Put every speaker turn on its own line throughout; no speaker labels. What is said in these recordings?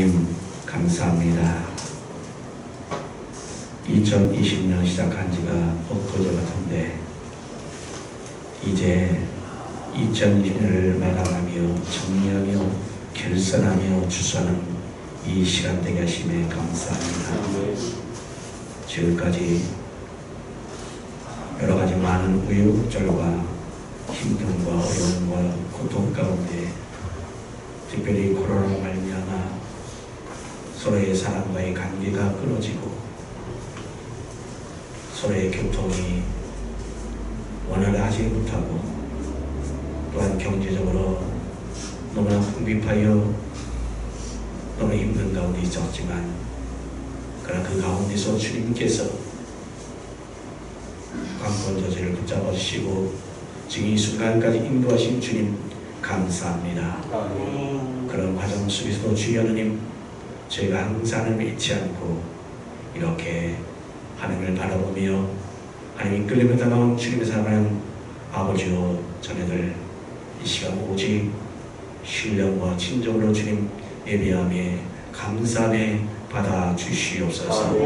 하나님 감사합니다. 2020년 시작한 지가 엊그제 같은데 이제 2020년을 마감하며 정리하며 결산하며 주소하는 이 시간 되게 하심에 감사합니다. 지금까지 여러 가지 많은 우여곡절과 힘듦과 어려움과 고통 가운데 특별히 코로나로 말미암아 서로의 사람과의 관계가 끊어지고 서로의 교통이 원활하지 못하고 또한 경제적으로 너무나 궁핍하여 너무 힘든 가운데 있었지만 그러나 그 가운데서 주님께서 관건저지를 붙잡아 주시고 지금 이 순간까지 인도하신 주님 감사합니다. 그런 과정 속에서도 주여 하나님 저희가 항상 하나님을 잊지 않고 이렇게 하나님을 바라보며 하나님 이끌림을 따라온 주님의 사랑하는 아버지와 자녀들 이 시간 오직 신령과 친정으로 주님 예배함에 감사함에 받아주시옵소서.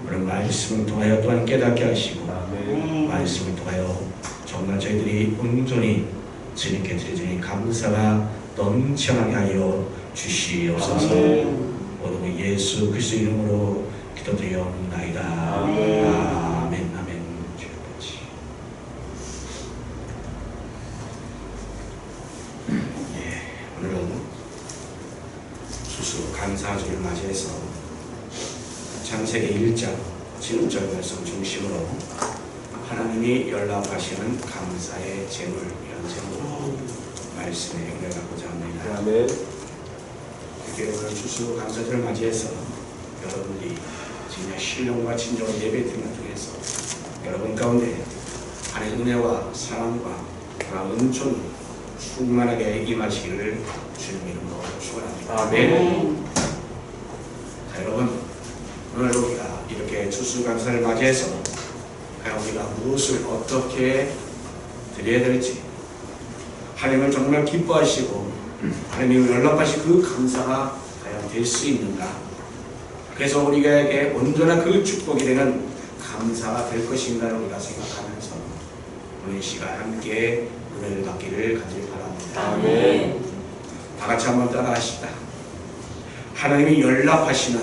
그런 말씀을 통하여 또한 깨닫게 하시고 말씀을 통하여 정말 저희들이 온전히 주님께 드리니 감사가 넘쳐나게 하여 주시옵소서. 모든 예수 그리스도 이름으로 기도드리옵나이다. 아멘. 아멘. 주여보지. 오늘은 추수감사주를 맞이해서 창세기 1장 7절 말씀 중심으로 하나님이 연락하시는 감사의 제물 이런 제목 말씀에 연락하고자 합니다.
아멘.
특히 오늘 추수감사주를 맞이해서 여러분들이 진짜 신령과 친정을 예배드리는 중에서 여러분 가운데 하나님의 은혜와 사랑과 은총이 충만하게 임하시기를 주님 이름으로 축원합니다. 아멘. 자, 여러분 오늘 우리가 이렇게 추수감사를 맞이해서 과연 우리가 무엇을 어떻게 드려야 될지 하나님을 정말 기뻐하시고 하나님이 연락하신 그 감사가 과연 될 수 있는가. 그래서 우리에게 온전한 그 축복이 되는 감사가 될 것인가를 우리가 생각하면서 오늘 이 시간 함께 은혜를 받기를 간절히 바랍니다.
아멘.
다 같이 한번 따라하시다. 하나님이 연락하시는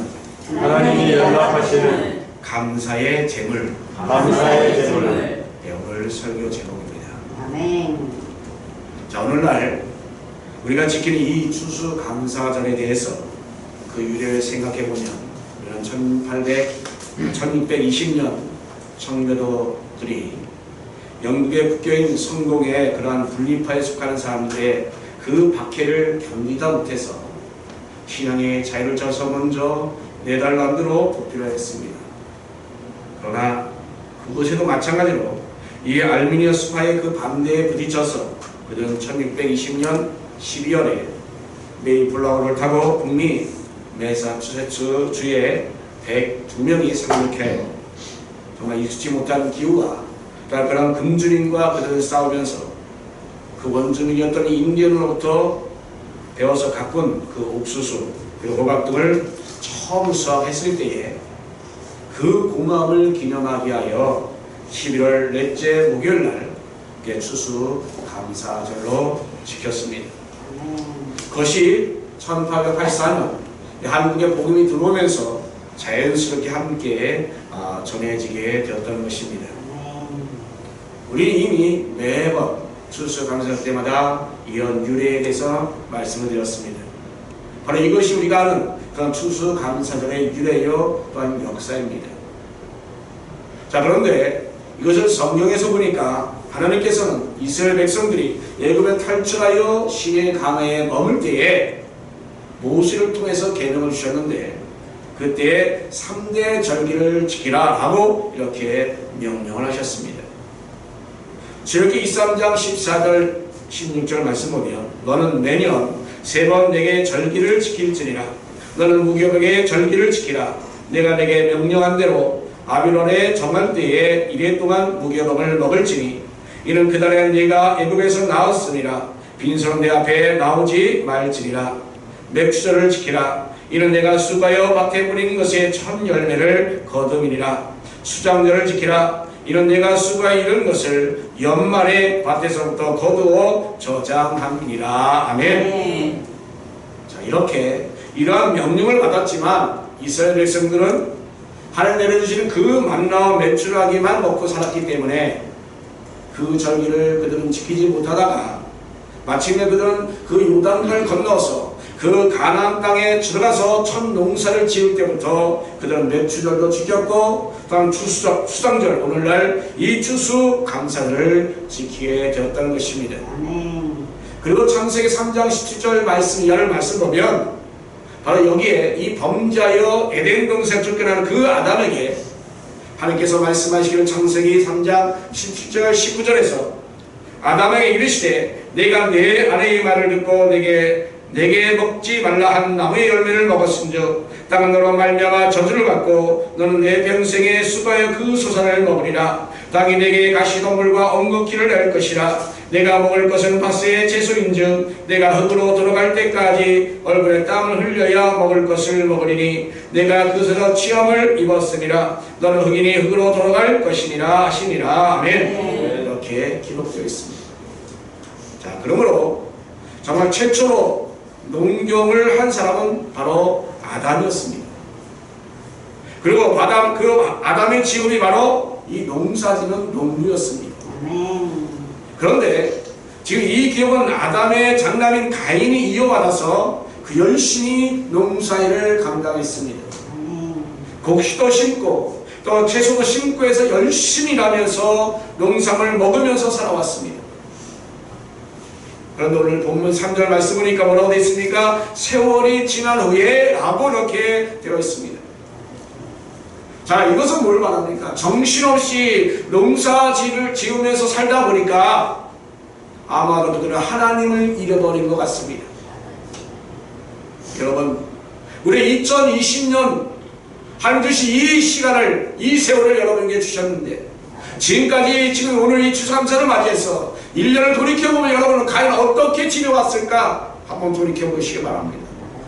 감사의 제물. 오늘 설교 제목입니다.
아멘.
자, 오늘날 우리가 지키는 이 추수감사절에 대해서 그 유래를 생각해보면 우리는 1620년 청교도들이 영국의 국교인 성공의 그러한 분리파에 속하는 사람들의 그 박해를 견디다 못해서 신앙의 자유를 져서 먼저 네덜란드로 복귀를 했습니다. 그러나 그곳에도 마찬가지로 이 알미니아 수파의 그 반대에 부딪혀서 그들은 1620년 12월에 메이플라워를 타고 북미 매사추세츠 주에 102명이 상륙해 정말 익숙지 못한 기후와 그런 금주민과 그들을 싸우면서 그 원주민이었던 인디언으로부터 배워서 가꾼 그 옥수수 그리고 호박 등을 처음 수확했을 때에 그 고마움을 기념하기 위하여 11월 넷째 목요일날 추수감사절로 지켰습니다. 그것이 1884년 한국에 복음이 들어오면서 자연스럽게 함께 전해지게 되었던 것입니다. 우리는 이미 매번 추수감사절 때마다 이런 유래에 대해서 말씀을 드렸습니다. 바로 이것이 우리가 아는 그런 추수감사절의 유래요 또한 역사입니다. 자, 그런데 이것을 성경에서 보니까 하나님께서는 이스라엘 백성들이 애굽에 탈출하여 시내 강해에 머물 때에 모세를 통해서 계명을 주셨는데 그때 3대 절기를 지키라 하고 이렇게 명령을 하셨습니다. 출애굽기 23장 14절 16절 말씀 보면 너는 매년 3번 내게 절기를 지킬지니라. 너는 무교병의 절기를 지키라. 내가 내게 명령한 대로 아비론에 정한 때에 1회 동안 무교병을 먹을지니 이는 그날에 네가 애굽에서 나왔으니라. 빈손 내 앞에 나오지 말지니라. 맥주절을 지키라. 이는 내가 수가여 밭에 뿌린 것의 첫 열매를 거두이니라. 수장절을 지키라. 이는 내가 수가에 이른 것을 연말에 밭에서부터 거두어 저장함이니라. 아멘. 자, 이렇게 이러한 명령을 받았지만 이스라엘 백성들은 하나님 내려주시는 그 만나와 메추라기만 먹고 살았기 때문에 그 절기를 그들은 지키지 못하다가 마침내 그들은 그 요단강을 건너서 그 가나안 땅에 들어가서 첫 농사를 지을 때부터 그들은 메추절도 지켰고 다음 수장절, 오늘날 이 추수 감사절을 지키게 되었다는 것입니다. 그리고 창세기 3장 17절 말씀 이하를 말씀 보면 바로 여기에 이 범죄하여 에덴 동산에 쫓겨나는 그 아담에게 하나님께서 말씀하시기를 창세기 3장 17절 19절에서 아담에게 이르시되 내가 내 아내의 말을 듣고 내게 먹지 말라 한 나무의 열매를 먹었은즉 땅은 너로 말미암아 저주를 받고 너는 내 평생에 수가의 그 소산을 먹으리라. 땅이 내게 가시동물과 엉겅퀴를 낼 것이라. 내가 먹을 것은 밭의 채소인즉 내가 흙으로 들어갈 때까지 얼굴에 땀을 흘려야 먹을 것을 먹으리니 내가 그것에서 취함을 입었으니라. 너는 흙이니 흙으로 돌아갈 것이니라 하시니라. 아멘. 이렇게 기록되어 있습니다. 자, 그러므로 정말 최초로 농경을 한 사람은 바로 아담이었습니다. 그리고 그 아담의 직업이 바로 이 농사짓는 농부였습니다. 그런데 지금 이 기업은 아담의 장남인 가인이 이어받아서 그 열심히 농사일을 감당했습니다. 곡식도 심고 또 채소도 심고 해서 열심히 일하면서 농산물 먹으면서 살아왔습니다. 그런데 오늘 본문 3절 말씀 보니까 뭐라고 되어 있습니까? 세월이 지난 후에 라고 이렇게 되어 있습니다. 자, 이것은 뭘 말합니까? 정신없이 농사지를 지으면서 살다 보니까 아마도 그들은 하나님을 잃어버린 것 같습니다. 여러분, 우리 2020년 하나님 주신 이 시간을, 이 세월을 여러분에게 주셨는데 지금까지 지금 오늘 이 추수감사를 맞이해서 1년을 돌이켜보면 여러분은 과연 어떻게 지내왔을까 한번 돌이켜보시기 바랍니다.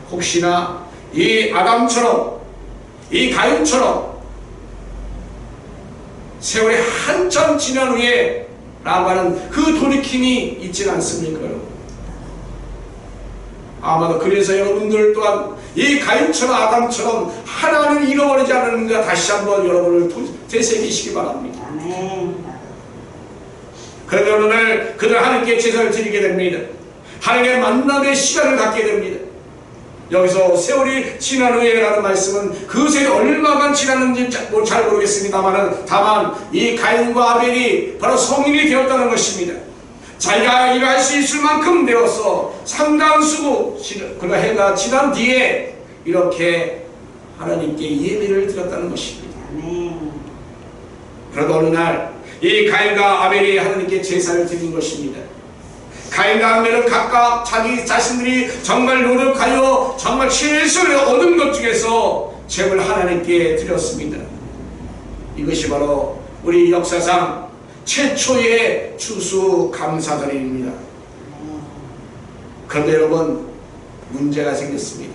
혹시나 이 아담처럼 이 가인처럼 세월이 한참 지난 후에 라고 하는 그 돌이킴이 있지 않습니까? 여러분? 아마도 그래서 여러분들 또한 이 가인처럼 아담처럼 하나님을 잃어버리지 않는가 다시 한번 여러분을 되새기시기 바랍니다. 그러면 오늘 그들 하나님께 제사를 드리게 됩니다. 하나님의 만남의 시간을 갖게 됩니다. 여기서 세월이 지난 후에라는 말씀은 그 세월이 얼마만 지났는지 잘 모르겠습니다만 다만 이 가인과 아벨이 바로 성인이 되었다는 것입니다. 자기가 일할 수 있을 만큼 되어서 상당수 그가 해가 지난 뒤에 이렇게 하나님께 예배를 드렸다는 것입니다. 그러다 어느 날 이 가인과 아벨이 하나님께 제사를 드린 것입니다. 가인과 아벨은 각각 자기 자신들이 정말 노력하여 정말 최선을 얻은 것 중에서 제물을 하나님께 드렸습니다. 이것이 바로 우리 역사상 최초의 추수감사절입니다. 그런데 여러분, 문제가 생겼습니다.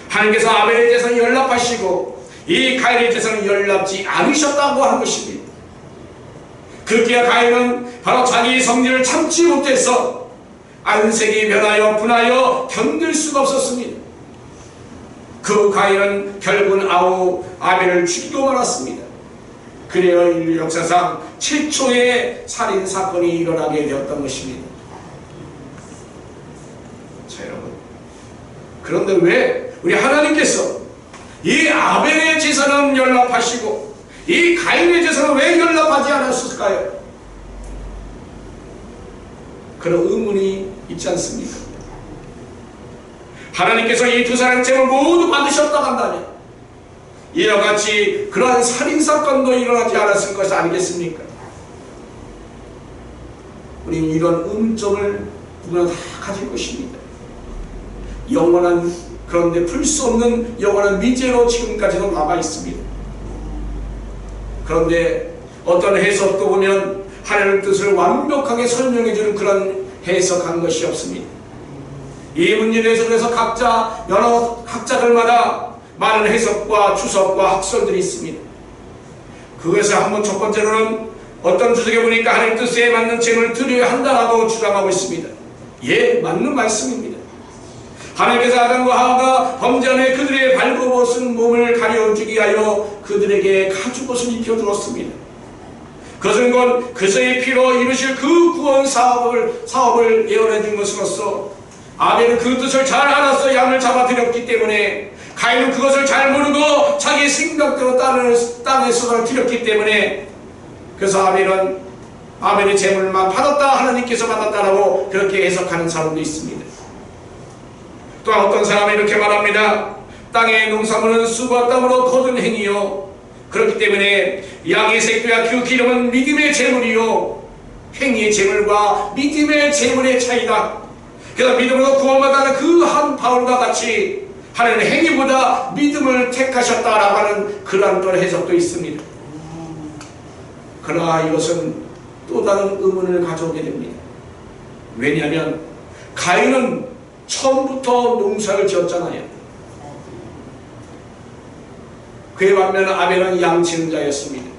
하나님께서 아벨의 제사는 연락하시고 이 가인의 제사는 연락지 않으셨다고 한 것입니다. 그기야 가인은 바로 자기 성질을 참지 못해서 안색이 변하여 분하여 견딜 수가 없었습니다. 그 가인은 결국은 아벨을 죽이고 말았습니다. 그래야 인류 역사상 최초의 살인 사건이 일어나게 되었던 것입니다. 자, 여러분, 그런데 왜 우리 하나님께서 이 아벨의 제사는 연락하시고 이 가인의 제사는 왜 연락하지 않았을까요? 그런 의문이 있지 않습니까? 하나님께서 이 두 사람의 죄를 모두 받으셨다고 한다면 이와 같이 그러한 살인사건도 일어나지 않았을 것이 아니겠습니까? 우리는 이런 음점을 누구나 다 가질 것입니다. 영원한, 그런데 풀 수 없는 영원한 미제로 지금까지도 남아 있습니다. 그런데 어떤 해석도 보면 하나님의 뜻을 완벽하게 설명해주는 그런 해석한 것이 없습니다. 이 문제에 대해서 그래서 각자 여러 학자들마다 많은 해석과 주석과 학설들이 있습니다. 그것을 한번 첫 번째로는 어떤 주석에 보니까 하나님 뜻에 맞는 제물을 드려야 한다라고 주장하고 있습니다. 예, 맞는 말씀입니다. 하나님께서 아담과 하와가 범죄함에 그들의 발버벗은 몸을 가려주기 위하여 그들에게 가죽옷을 입혀주었습니다. 그것은 곧 그리스도의 피로 이루실 그 구원 사업을 예언해 준 것으로서 아벨은 그 뜻을 잘 알아서 양을 잡아드렸기 때문에 가인은 그것을 잘 모르고 자기 생각대로 땅에서 드렸기 때문에 그래서 아벨의 제물만 받았다, 하나님께서 받았다라고 그렇게 해석하는 사람도 있습니다. 또한 어떤 사람은 이렇게 말합니다. 땅의 농산물은 수고와 땀으로 거둔 행위요, 그렇기 때문에 양의 색도야 그 기름은 믿음의 제물이요, 행위의 제물과 믿음의 제물의 차이다. 그래서 믿음으로 구원받아는 그 한 바울과 같이 하나님 행위보다 믿음을 택하셨다라고 하는 그러한 또 해석도 있습니다. 그러나 이것은 또 다른 의문을 가져오게 됩니다. 왜냐하면 가인은 처음부터 농사를 지었잖아요. 그에 반면 아벨은 양치는 자였습니다.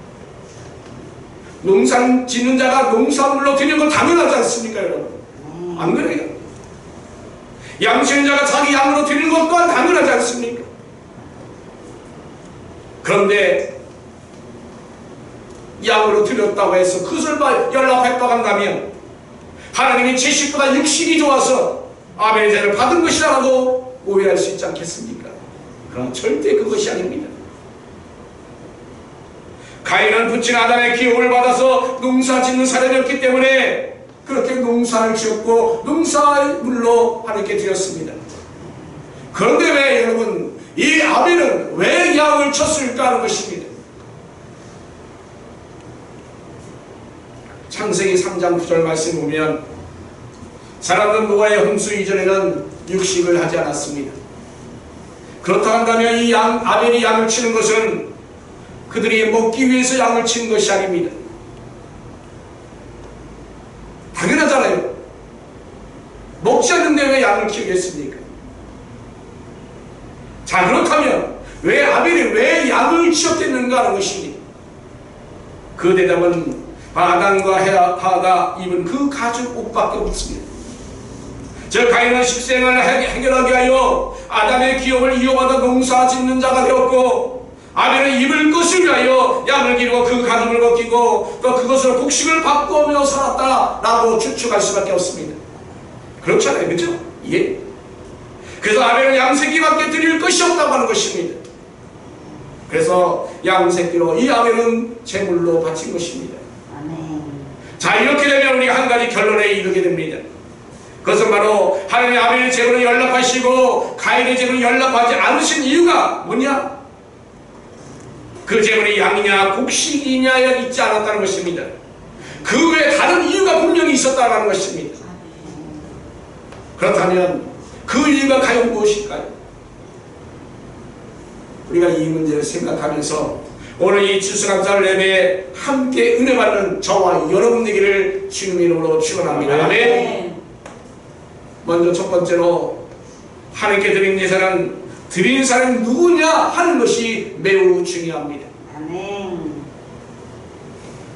농사 짓는 자가 농산물로 드리는 건 당연하지 않습니까, 여러분? 안 그래요? 양치는 자가 자기 양으로 드리는 것 또한 당연하지 않습니까? 그런데 양으로 드렸다고 해서 그것을 연락했다고 한다면 하나님이 70보다 60이 좋아서 아벨의 제를 받은 것이라고 오해할 수 있지 않겠습니까? 그러나 절대 그것이 아닙니다. 가인은 부친 아담의 기업을 받아서 농사 짓는 사람이었기 때문에 그렇게 농사를 지었고 농사물로 하나님께 드렸습니다. 그런데 왜 여러분 이 아벨은 왜 양을 쳤을까 하는 것입니다. 창세기 3장 9절 말씀 보면 사람은 노아의 홍수 이전에는 육식을 하지 않았습니다. 그렇다 한다면 이 아벨이 양을 치는 것은 그들이 먹기 위해서 양을 치는 것이 아닙니다. 당연하잖아요. 먹지 않는데 왜 양을 키우겠습니까? 자, 그렇다면 왜 아벨이 왜 양을 치었겠는가 하는 것입니다. 그 대답은 아담과 하와가 입은 그 가죽 옷밖에 없습니다. 저 가인은 식생을 해결하기 위하여 아담의 기업을 이어받아 농사 짓는 자가 되었고 아벨은 입을 것을 위하여 양을 기르고 그 가죽을 벗기고 또 그것으로 곡식을 바꾸며 살았다라고 추측할 수밖에 없습니다. 그렇잖아요, 그렇죠? 예. 그래서 아벨은 양새끼밖에 드릴 것이 없다고 하는 것입니다. 그래서 양새끼로 이 아벨은 제물로 바친 것입니다. 자, 이렇게 되면 우리가 한 가지 결론에 이르게 됩니다. 그것은 바로 하나님의 아벨의 제물을 연락하시고 가인의 제물을 연락하지 않으신 이유가 뭐냐? 그 제물이 양이냐 곡식이냐에 있지 않았다는 것입니다. 그 외에 다른 이유가 분명히 있었다는 것입니다. 그렇다면 그 이유가 과연 무엇일까요? 우리가 이 문제를 생각하면서 오늘 이 추수감사절 예배에 함께 은혜 받는 저와 여러분 되기를 주님의 이름으로 축원합니다. 아멘. 먼저 첫 번째로 하나님께 드린 예산은 드린 사람이 누구냐 하는 것이 매우 중요합니다. 아멘.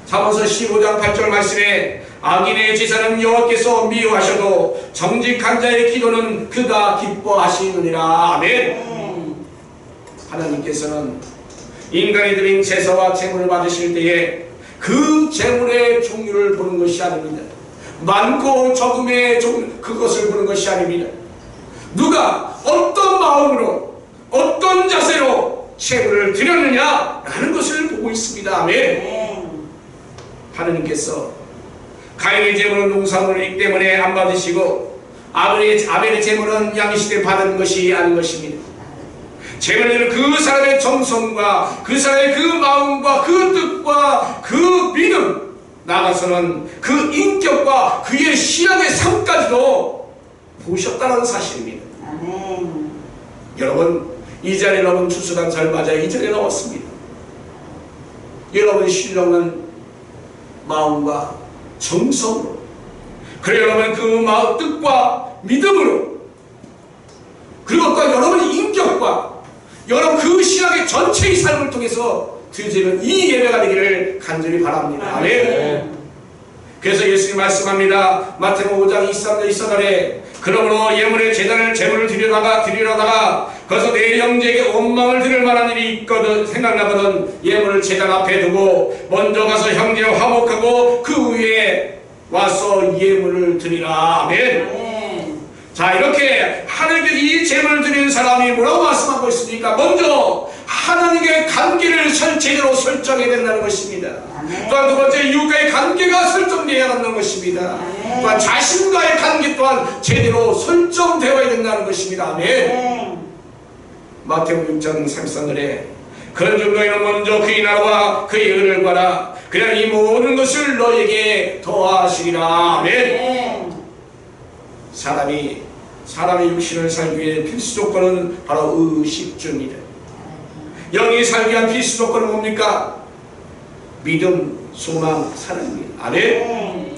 잠언서 15장 8절 말씀에 악인의 제사는 여호와께서 미워하셔도 정직한 자의 기도는 그가 기뻐하시느니라. 아멘. 하나님께서는 인간이 드린 제사와 제물을 받으실 때에 그 제물의 종류를 보는 것이 아닙니다. 많고 적음의 그것을 보는 것이 아닙니다. 누가 어떤 마음으로 어떤 자세로 제물을 드렸느냐 하는 것을 보고 있습니다. 아멘. 하느님께서 가인의 제물은 농산물이기 때문에 안 받으시고 아벨의 제물은 양식에 받은 것이 아닌 것입니다. 제물은 그 사람의 정성과 그 사람의 그 마음과 그 뜻과 그 믿음, 나아가서는 그 인격과 그의 신앙의 삶까지도 보셨다는 사실입니다. 아멘. 여러분, 이 자리에 여러분 추수감사를 맞아 이 자리에 나왔습니다. 여러분 신령한 마음과 정성으로, 그래 여러분 그 마음 뜻과 믿음으로 성격과 여러분 그 신앙의 전체의 삶을 통해서 드려지는 이 예배가 되기를 간절히 바랍니다. 아멘. 그래서 예수님 말씀합니다. 마태복음 5장 23절 24절에 그러므로 예물의 제물을 드리려다가 거기서 내 형제에게 원망을 들을 만한 일이 있거든 생각나거든 예물을 제단 앞에 두고 먼저 가서 형제와 화목하고 그 후에 와서 예물을 드리라. 아멘. 자, 이렇게 하나님께 이 제물을 드리는 사람이 뭐라고 말씀하고 있습니까? 먼저 하나님의 관계를 제대로 설정해야 된다는 것입니다. 또한 두 번째 이웃과의 관계가 설정되어야 한다는 것입니다. 또한 자신과의 관계 또한 제대로 설정되어야 된다는 것입니다. 아멘. 마태복음 6장 33절에 그런즉 너희는 먼저 그의 나라와 그의 의를 구하라. 그냥 이 모든 것을 너에게 더하시리라. 아멘. 사람의 육신을 살기 위해 필수 조건은 바로 의식주입니다. 영이 살기 위한 필수 조건은 뭡니까? 믿음, 소망, 사랑입니다. 아멘.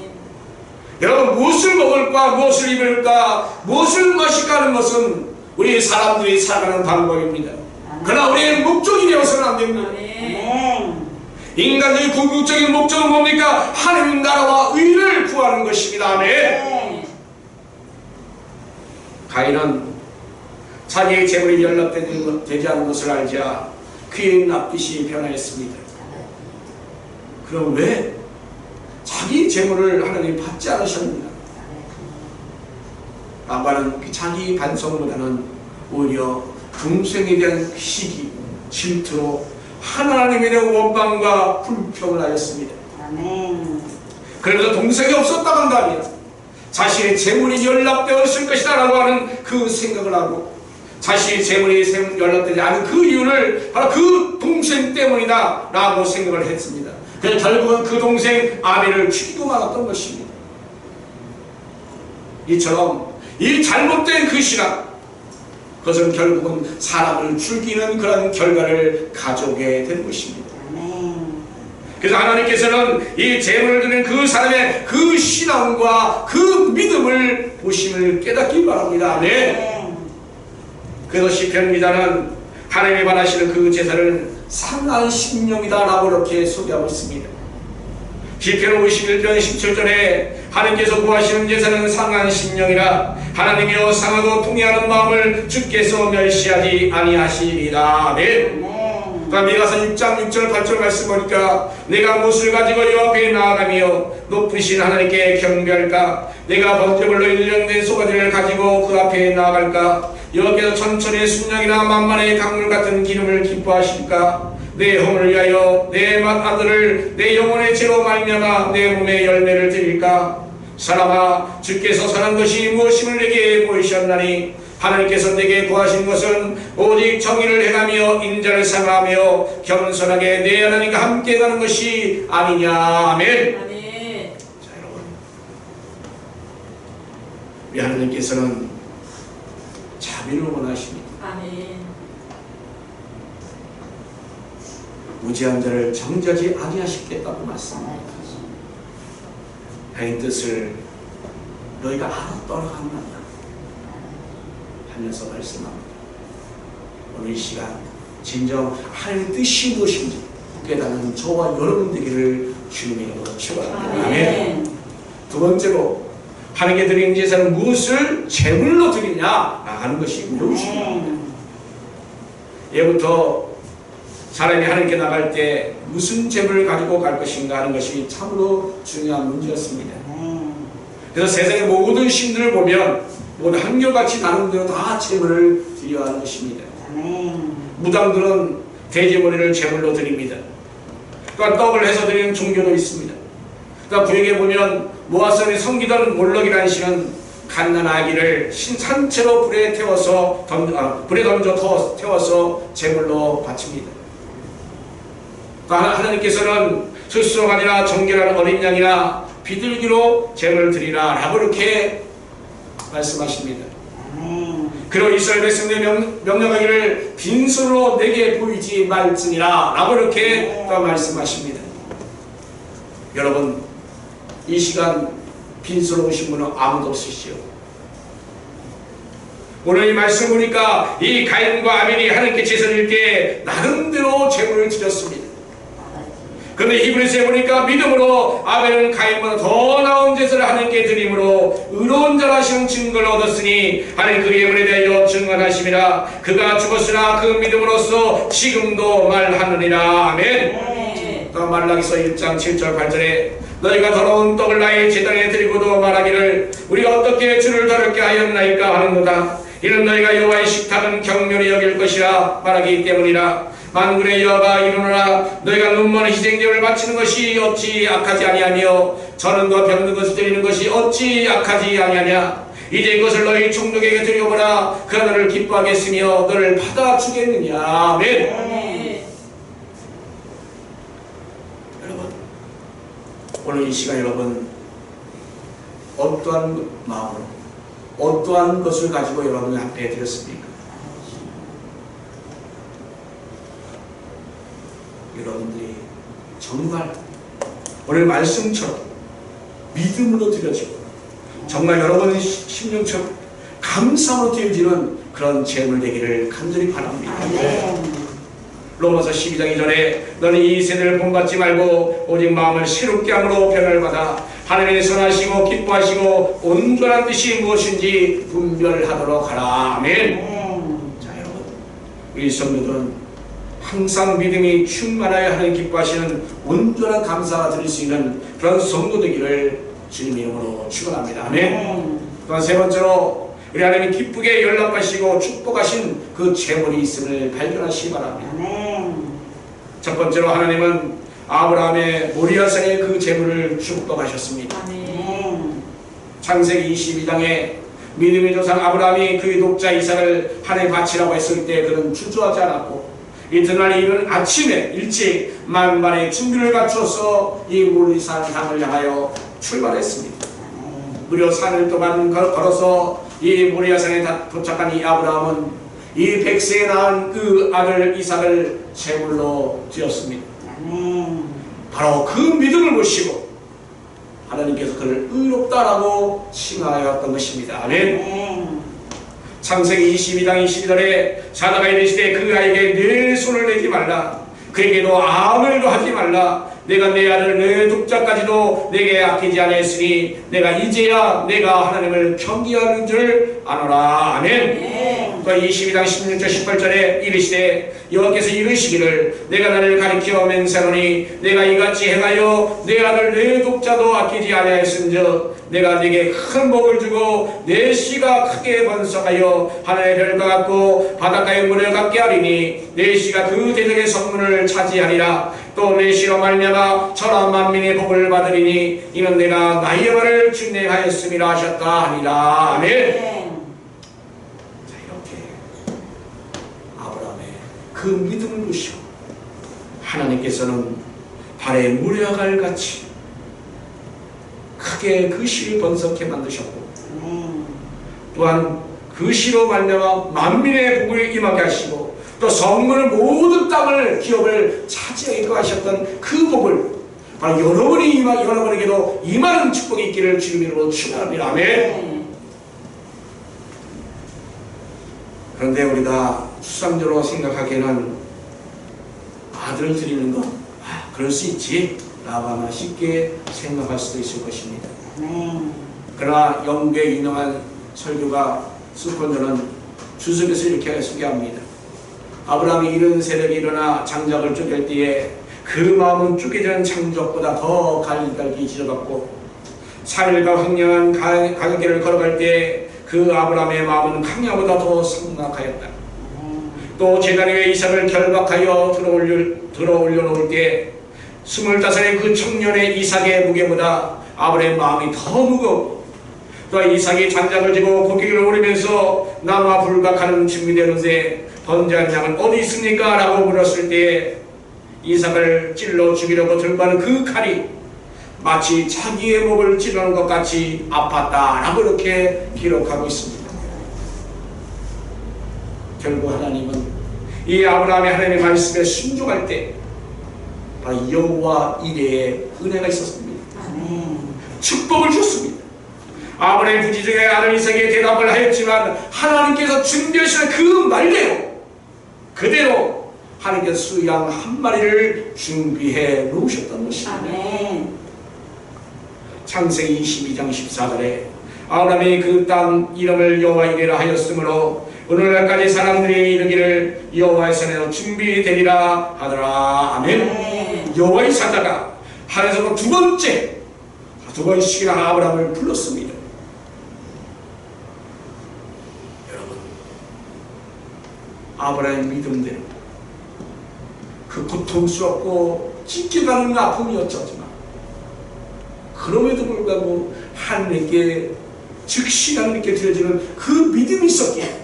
여러분 무엇을 먹을까, 무엇을 입을까, 무엇을 마실까 하는 것은 우리 사람들이 살아가는 방법입니다. 그러나 우리의 목적이 되어서는 안 됩니다. 인간의 궁극적인 목적은 뭡니까? 하나님 나라와 의를 구하는 것입니다. 아멘. 가인은 자기의 재물이 연락되지 않은 것을 알자 그의 낯빛이 변하였습니다. 그럼 왜 자기 재물을 하나님이 받지 않으셨느냐? 아바는 자기 반성보다는 오히려 동생에 대한 시기, 질투로 하나님에 대한 원망과 불평을 하였습니다. 그래서 동생이 없었다고 한다면 자신의 재물이 연락되었을 것이다 라고 하는 그 생각을 하고 자신의 재물이 연락되지 않은 그 이유를 바로 그 동생 때문이다 라고 생각을 했습니다. 그래서 결국은 그 동생 아벨을 죽이고 말았던 것입니다. 이처럼 이 잘못된 그 신앙, 그것은 결국은 사람을 죽이는 그런 결과를 가져오게 되는 것입니다. 그래서 하나님께서는 이 재물을 드리는 그 사람의 그 신앙과 그 믿음을 보심을 깨닫기 바랍니다. 네. 그래서 시편 기자는 하나님이 바라시는 그 제사를 상한 심령이다 라고 이렇게 소개하고 있습니다. 시편 51편 17절에 하나님께서 구하시는 제사는 상한 심령이라 하나님이여 상하고 통회하는 마음을 주께서 멸시하지 아니하시리라. 네. 미가서 6장 6절 8절 말씀 보니까 내가 무엇을 가지고 여 앞에 나아가며 높으신 하나님께 경배할까? 내가 번제물로 일령된 소가지를 가지고 그 앞에 나아갈까? 여호와께서 천천의 순양이나 만만의 강물 같은 기름을 기뻐하실까? 내 허물을 위하여 내 맏아들을 내 영혼의 죄로 말미암아 내 몸에 열매를 드릴까? 사람아, 주께서 선한 것이 무엇임을 내게 보이셨나니 하나님께서 내게 구하신 것은 오직 정의를 행하며 인자를 상하며 겸손하게 내 하나님과 함께 가는 것이 아니냐. 아멘. 자, 여러분, 우리 하나님께서는 자비를 원하십니다.
아멘.
무지한 자를 정죄하지 아니하시겠다고 말씀합니다. 하나님 뜻을 너희가 알아 떠나간다 하면서 말씀합니다. 오늘 이 시간 진정 하나님의 뜻이 무엇인지 깨닫는 저와 여러분 되기를 주님의 이름으로 축원합니다. 아멘. 두 번째로 하나님께 드리는 제사는 무엇을 제물로 드리냐 하는 것이 무엇입니다. 예부터 사람이 하나님께 나갈 때 무슨 제물을 가지고 갈 것인가 하는 것이 참으로 중요한 문제였습니다. 그래서 세상의 모든 신들을 보면 모두 한결같이 나눈 대로 다 제물을 드려야 하는 것입니다. 무당들은 돼지머리를 제물로 드립니다. 또한 떡을 해서 드리는 종교도 있습니다. 그러니까 구역에 보면 모아선이 섬기던 몰록이라는 신은 갓난 아기를 산채로 불에 태워서 태워서 제물로 바칩니다. 하나님께서는 스스로 아니라 정결한 어린 양이나 비둘기로 제물을 드리라 라고 이렇게 말씀하십니다. 그리고 이스라엘 백성들의 명령하기를 빈손으로 내게 보이지 말지니라 라고 이렇게 또 말씀하십니다. 여러분, 이 시간 빈손으로 오신 분은 아무도 없으시죠? 오늘 이 말씀 보니까 이 가인과 아벨이 하나님께 제사를 드릴 때 나름대로 제물을 드렸습니다. 그런데 히브리서에 보니까 믿음으로 아벨은 가인보다 더 나은 제사를 하나님께 드림으로 의로운 자라시는 증거를 얻었으니 하나님 그 예물에 대하여 증언하심이라. 그가 죽었으나 그 믿음으로써 지금도 말하느니라. 아멘. 또 말라기서 1장 7절 8절에 너희가 더러운 떡을 나의 제단에 드리고도 말하기를 우리가 어떻게 주를 더럽게 하였나이까 하는도다. 이는 너희가 여호와의 식탁은 경멸히 여길 것이라 말하기 때문이라. 만군의 여호와가 이르노라. 너희가 눈먼 희생제물을 바치는 것이 어찌 악하지 아니하며 전은과 병든 것을 드리는 것이 어찌 악하지 아니하냐. 이제 이것을 너희 총독에게 드려보라. 그가 너를 기뻐하겠으며 너를 받아주겠느냐. 아멘. 여러분, 오늘 이 시간 여러분 어떠한 마음으로 어떠한 것을 가지고 여러분 앞에 드렸습니까? 여러분들이 정말 오늘 말씀처럼 믿음으로 드려지고 정말 여러분의 심령처럼 감사로 드려지는 그런 제물 되기를 간절히 바랍니다. 로마서 12장 2절에 너는 이 세대를 본받지 말고 오직 마음을 새롭게 함으로 변화를 받아 하나님의 선하시고 기뻐하시고 온전한 뜻이 무엇인지 분별하도록 하라. 아멘. 자, 여러분, 우리 성도들은 항상 믿음이 충만하여 하나님 기뻐하시는 온전한 감사가 드릴 수 있는 그런 성도 되기를 주님 이름으로 축원합니다. 아멘. 또한 세 번째로 우리 하나님이 기쁘게 연락하시고 축복하신 그 재물이 있음을 발견하시기 바랍니다. 첫 번째로 하나님은 아브라함의 모리아산의 그 재물을 축복하셨습니다. 창세기 22장에 믿음의 조상 아브라함이 그의 독자 이삭을 하나님에 바치라고 했을 때 그는 주저하지 않았고 이튿날 이른 아침에 일찍 만반의 준비를 갖추어서 이 모리아산 산을 향하여 출발했습니다. 무려 4일 동안 걸어서 이 모리아산에 도착한 이 아브라함은 이 100세에 낳은 그 아들 이삭을 제물로 드렸습니다. 바로 그 믿음을 보시고 하나님께서 그를 의롭다라고 칭하였던 것입니다. 아멘. 창세기 22장 22절에 사다가 이르시되 그 아이에게 내 손을 내지 말라. 그에게도 아무 일도 하지 말라. 내가 내 아들 내 독자까지도 내게 아끼지 아니했으니 내가 이제야 내가 하나님을 경외하는 줄 아노라. 아멘. 또 22장 16절 18절에 이르시되 여호와께서 이르시기를 내가 나를 가리켜 맹세하노니 내가 이같이 행하여 내 아들 내 독자도 아끼지 아니하였은즉 내가 네게 큰 복을 주고 내 씨가 크게 번성하여 하늘의 별과 같고 바닷가의 물을 같게 하리니 내 씨가 그 대적의 성문을 차지하리라. 또 내 씨로 말미암아 천하 만민의 복을 받으리니 이는 내가 나의 말을 준행하였음이라 하셨다 하니라. 아멘. 자, 이렇게 아브라함의 그 믿음을 보시고 하나님께서는 발에 무려갈 같이 크게 그 씨를 번성케 만드셨고 또한 그 씨로 말미암아 만민의 복을 임하게 하시고 또 성문을 모든 땅을 기업을 차지하게 하셨던 그 복을 바로 여러분에게도 임하는 축복이 있기를 주님으로 축원합니다. 아멘. 그런데 우리가 추상적으로 생각하기에는 아들을 드리는 것 그럴 수 있지 라고 아마 쉽게 생각할 수도 있을 것입니다. 그러나 영국의 유명한 설교가 스폰저는 주석에서 이렇게 소개합니다. 아브라함이 이른 새벽에 일어나 장작을 쪼갤 때에 그 마음은 쪼개지는 장작보다 더 갈갈기 지져갔고 3일간 황량한 가격길을 걸어갈 때 그 아브라함의 마음은 강야보다 더 상락하였다. 또 제단 위에 이삭을 결박하여 들어올려 놓을 때 25의 그 청년의 이삭의 무게보다 아브라함의 마음이 더 무겁고 또 이삭이 장작을 지고 고기를 오르면서 나무와 불각하는 준비되는데 번제한 양은 어디 있습니까? 라고 물었을 때 이삭을 찔러 죽이려고 들고 하는 그 칼이 마치 자기의 목을 찌르는 것 같이 아팠다 라고 이렇게 기록하고 있습니다. 결국 하나님은 이 아브라함의 하나님의 말씀에 순종할 때 바로 여호와 이레의 은혜가 있었습니다. 축복을 줬습니다. 아브라함의 부지 중에 아들 이삭에게 대답을 하였지만 하나님께서 준비하시는 그 말대로 그대로 하나님께서 수양 한 마리를 준비해 놓으셨던 것입니다.
아멘.
창세기 22장 14절에 아브라함이 그 땅 이름을 여호와 이레라 하였으므로 오늘날까지 사람들이 이르기를 여호와의 산에서 준비되리라 하더라. 아멘. 여호와의 산다가 하늘에서 두 번씩이나 아브라함을 불렀습니다. 여러분, 아브라함의 믿음대로 그 고통스럽고 찢겨가는 아픔이었지만 그럼에도 불구하고 하나님께 즉시 하나님께 드려지는 그 믿음이 있었기에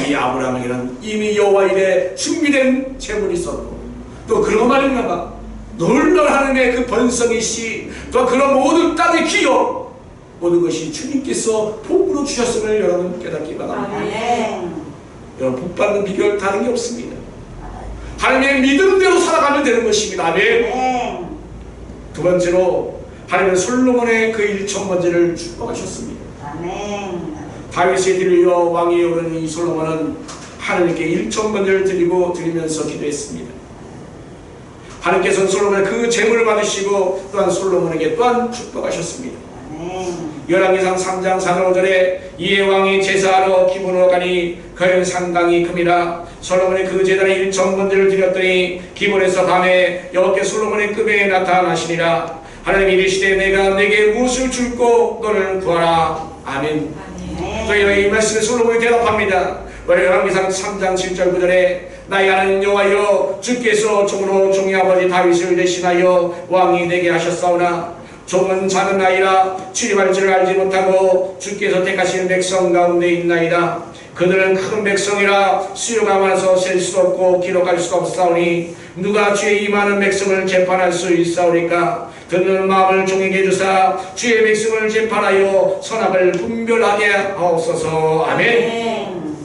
이 아브라함에게는 이미 여호와 이레 준비된 재물이 있었고 또 그런 말인가 놀라운 하나님의 그 번성이시 또 그런 모든 땅의 기업 모든 것이 주님께서 복으로 주셨음을 여러분 깨닫기 바랍니다.
아멘.
여러분 복 받는 비결 다른 게 없습니다. 하나님의 믿음대로 살아가면 되는 것입니다. 아멘. 두 번째로 하나님은 솔로몬의 그 1,000번째를 축복하셨습니다.
아멘.
다윗의 뒤를 이어 왕위에 오른 이 솔로몬은 하나님께 1,000번째를 드리면서 기도했습니다. 하나님께서는 솔로몬의 그 재물을 받으시고 또한 솔로몬에게 또한 축복하셨습니다. 열왕기상 3장 4절 5절에 이에 왕이 제사하러 기브론으로 가니 그는 상당히 큽니다. 솔로몬이 그 제단에 1,000번째를 드렸더니 기브론에서 밤에 여호와께 솔로몬의 급에 나타나시니라. 하나님이 이르시되 내가 내게 무엇을 줄고 너를 구하라. 아멘. 저희가 이 말씀에 솔로몬이 대답합니다. 열왕기상 3장 7절 9절에 나의 하나님 여호와여 주께서 종으로 종의 아버지 다윗을 대신하여 왕이 되게 하셨사오나 종은 작은 아이라 출입할 줄 알지 못하고 주께서 택하신 백성 가운데 있나이다. 그들은 큰 백성이라 수요가 많아서 셀 수도 없고 기록할 수도 없사오니 누가 주의 이 많은 백성을 재판할 수 있사오리까. 듣는 마음을 종에게 주사 주의 백성을 재판하여 선악을 분별하게 하옵소서. 아멘.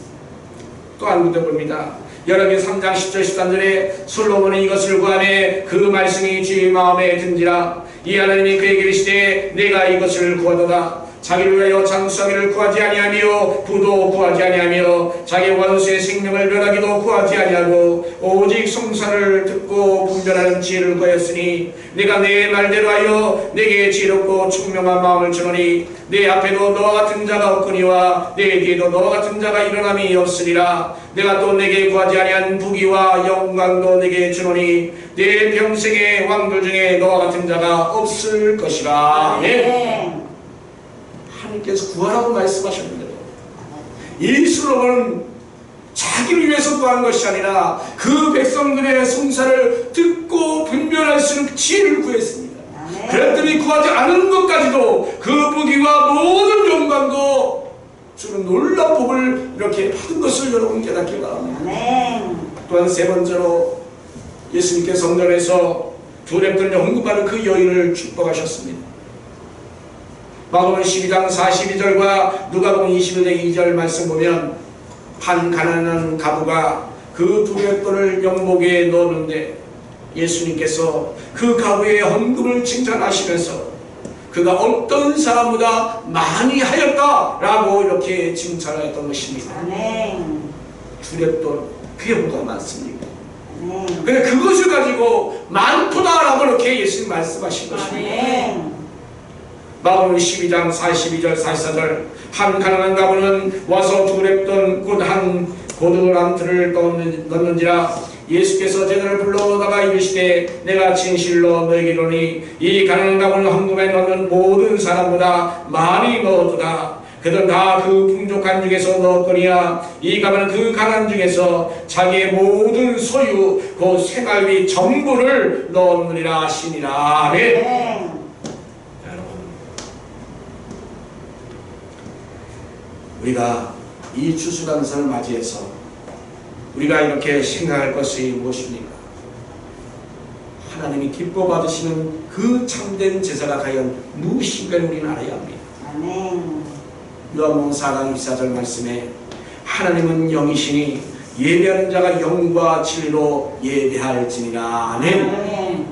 또 한 군데 봅니다. 열왕기 3장 10절 13절에 솔로몬이 이것을 구하매 그 말씀이 주의 마음에 든지라. 이 하나님이 그에게 이르시되 내가 이것을 구하도다. 자기를 위하여 장수하기를 구하지 아니하며 부도 구하지 아니하며 자기 원수의 생명을 멸하기도 구하지 아니하고 오직 성사를 듣고 분별하는 지혜를 구하였으니 내가 내 말대로 하여 내게 지혜롭고 총명한 마음을 주노니 내 앞에도 너와 같은 자가 없거니와 내 뒤에도 너와 같은 자가 일어남이 없으리라. 내가 또 내게 구하지 아니한 부귀와 영광도 내게 주노니 내 평생의 왕들 중에 너와 같은 자가 없을 것이라. 아멘. 하나님께서 구하라고 말씀하셨는데도 이 솔로몬은 자기를 위해서 구한 것이 아니라 그 백성들의 성사를 듣고 분별할 수 있는 지혜를 구했습니다. 그랬더니 구하지 않은 것까지도 그 부귀와 모든 영광도 주는 놀라운 복을 이렇게 받은 것을 여러분 깨닫기 바랍니다. 또한 세 번째로 예수님께서 성전에서 두 랩들 헌금하는 그 여인을 축복하셨습니다. 마가복음 12장 42절과 누가복음 21장 2절 말씀 보면 한 가난한 가부가 그 두 랫돈을 영목에 넣었는데 예수님께서 그 가부의 헌금을 칭찬하시면서 그가 어떤 사람보다 많이 하였다라고 이렇게 칭찬하였던 것입니다. 두 랫돈 그게 뭐가 많습니까? 근데 그것을 가지고 많구나라고 이렇게 예수님 말씀하신 것입니다. 마가복음 12장 42절 44절 한 가난한 가부는 와서 두 랩돈 곧 한 고두랑틀을 넣는지라. 예수께서 제자를 불러다가 이르시되 내가 진실로 너에게 이르노니 이 가난한 가부는 헌금에 넣는 모든 사람보다 많이 넣었도다. 그들은 다 그 풍족한 중에서 넣었거니와 이 가부는 그 가난 중에서 자기의 모든 소유 그 생활비 전부를 넣었느니라 하시니라. 아멘. 우리가 이 추수감사를 맞이해서 우리가 이렇게 생각할 것이 무엇입니까? 하나님이 기뻐 받으시는 그 참된 제사가 과연 무엇인가를 우리는 알아야 합니다. 요한복음 4장 24절 말씀에 하나님은 영이시니 예배하는 자가 영과 진리로 예배할지니라. 아멘.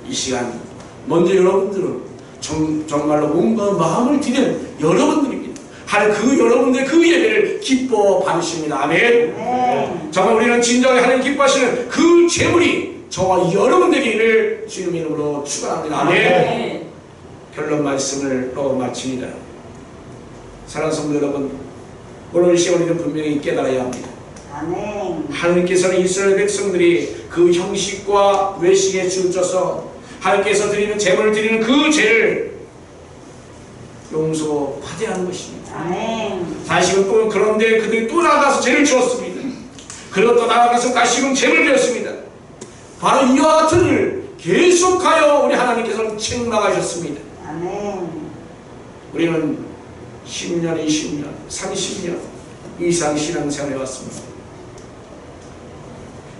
이 시간 먼저 여러분들은 정말로 몸과 마음을 드리는 여러분들입니다. 하나님 그 여러분들 그 예배를 기뻐 받으십니다. 아멘. 정말 우리는 진정에 하나님 기뻐하시는 그 재물이 저와 여러분들에게 주님 이름으로 축원합니다. 아멘. 결론 말씀을 또 마칩니다. 사랑하는 성도 여러분, 오늘 시간 우리는 분명히 깨달아야 합니다.
아멘.
하나님께서는 이스라엘 백성들이 그 형식과 외식에 치우쳐서 하나님께서 드리는 재물을 드리는 그 죄를 용서받아야 하는 것입니다.
아멘.
다시금 또 그런데 그들이 또 나아가서 죄를 지었습니다. 그리고 또 나아가서 다시금 죄를 지었습니다. 바로 이와 같은 일 계속하여 우리 하나님께서는 책망하셨습니다.
아멘.
우리는 10년, 20년, 30년 이상 신앙생활을 해왔습니다.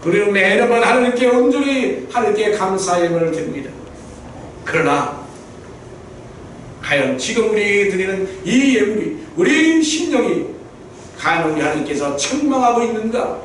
그리고 매번 하나님께 온전히 하나님께 감사의 예물을 드립니다. 그러나 과연 지금 우리 드리는 이 예물이 우리 심령이 과연 우리 하나님께서 책망하고 있는가?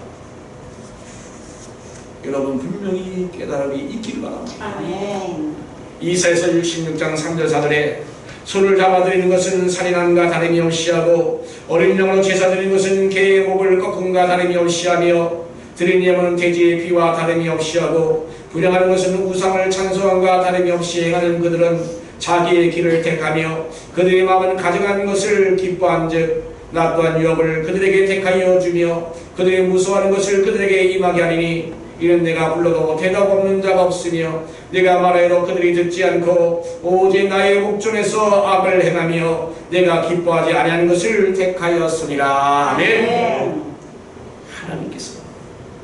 여러분 분명히 깨달음이 있기를 바랍니다.
아멘.
이사야서 66장 3절 4절에 소를 잡아드리는 것은 살인함과 다름이 없이하고 어린 양으로 제사 드리는 것은 개의 목을 꺾음과 다름이 없이하며 드린 예물은 돼지의 피와 다름이 없이하고 불량하는 것은 우상을 찬송함과 다름이 없이 행하는 그들은 자기의 길을 택하며 그들의 마음은 가져간 것을 기뻐한즉 나 또한 유업을 그들에게 택하여 주며 그들이 무서워하는 것을 그들에게 임하게 하리니 이는 내가 불러도 대답 없는 자가 없으며 내가 말하여도 그들이 듣지 않고 오직 나의 목전에서 악을 행하며 내가 기뻐하지 아니하는 것을 택하였으니라. 아멘. 하나님께서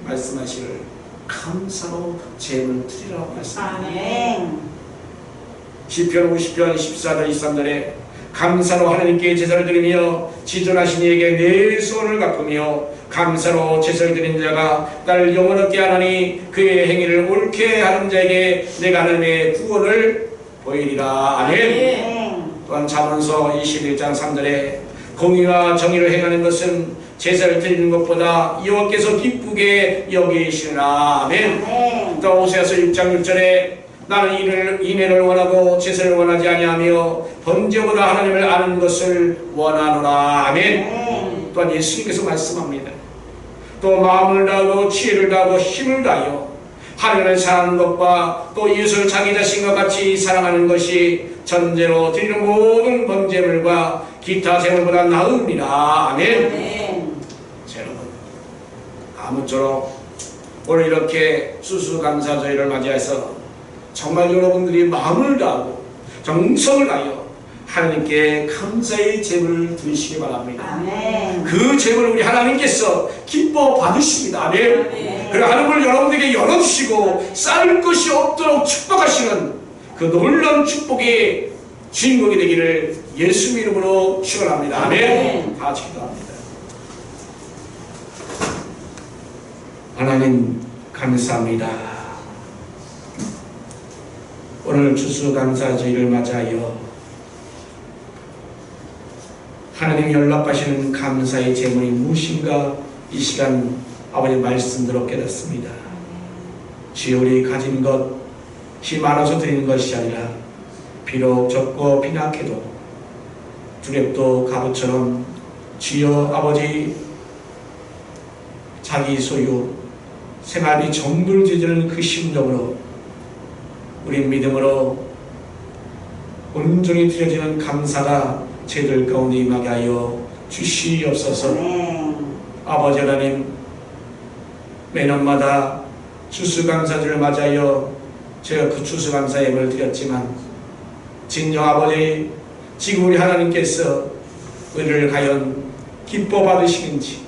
말씀하시를 감사로 재물 드리라고 말씀합니다.
아멘.
시편 50편 14절 23절에 감사로 하나님께 제사를 드리며 지존하신 이에게 내 소원을 갚으며 감사로 제사를 드린 자가 나를 영원롭게 하나니 그의 행위를 옳게 하는 자에게 내가 하나님의 구원을 보이리라. 아멘. 또한 잠언서 21장 3절에 공의와 정의를 행하는 것은 제사를 드리는 것보다 여호와께서 기쁘게 여기시리라. 아멘. 또 호세아서 6장 6절에 나는 인애를 원하고 제사를 원하지 아니하며 번제보다 하나님을 아는 것을 원하노라. 아멘. 또한 예수님께서 말씀합니다. 또 마음을 다하고 지혜를 다하고 힘을 다하여 하나님을 사랑하는 것과 또 이웃을 자기 자신과 같이 사랑하는 것이 전제로 드리는 모든 번제물과 기타 제물보다 나으니라. 아멘. 여러분, 아무쪼록 오늘 이렇게 수수감사절을 맞이해서 정말 여러분들이 마음을 다하고 정성을 다하여 하나님께 감사의 제물을 드리시기 바랍니다.
아멘.
그 제물을 우리 하나님께서 기뻐 받으십니다. 아멘. 그리고 하나님을 여러분들에게 열어주시고 쌓을 것이 없도록 축복하시는 그 놀라운 축복의 주인공이 되기를 예수 이름으로 축원합니다. 아멘. 다 같이 기도합니다. 하나님 감사합니다. 오늘 추수감사절을 맞이하여 하나님 연락하시는 감사의 제물이 무엇인가 이 시간 아버지 말씀대로 깨닫습니다. 주여 우리 가진 것이 많아서 드리는 것이 아니라 비록 적고 빈약해도 두렵도 가부처럼 주여 아버지 자기 소유 생활비 전부를 드리는 그 심정으로 우리 믿음으로 온전히 드려지는 감사가 저희들 가운데 임하게 하여 주시옵소서. 아버지 하나님, 매년마다 추수감사절을 맞이하여 제가 그 추수감사 예물을 드렸지만 진정 아버지 지금 우리 하나님께서 우리를 과연 기뻐 받으시는지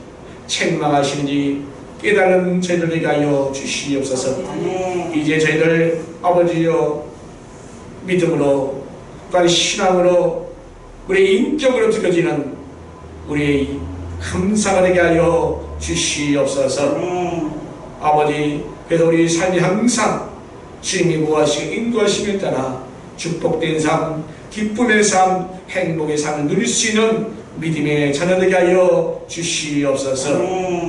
책망하시는지 깨달은 저희들에게 하여 주시옵소서. 이제 저희들 아버지여 믿음으로 또한 신앙으로 우리의 인격으로 드려지는 우리의 감사가 되게 하여 주시옵소서. 아버지, 그래서 우리 삶이 항상 주님이 무하시고 인도하심에 따라 축복된 삶, 기쁨의 삶, 행복의 삶을 누릴 수 있는 믿음의 자녀되게 하여 주시옵소서.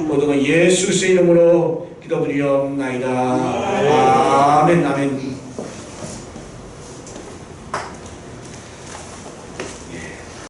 모든 것 예수 그리스도의 이름으로 기도드리옵나이다. 아멘. 아멘.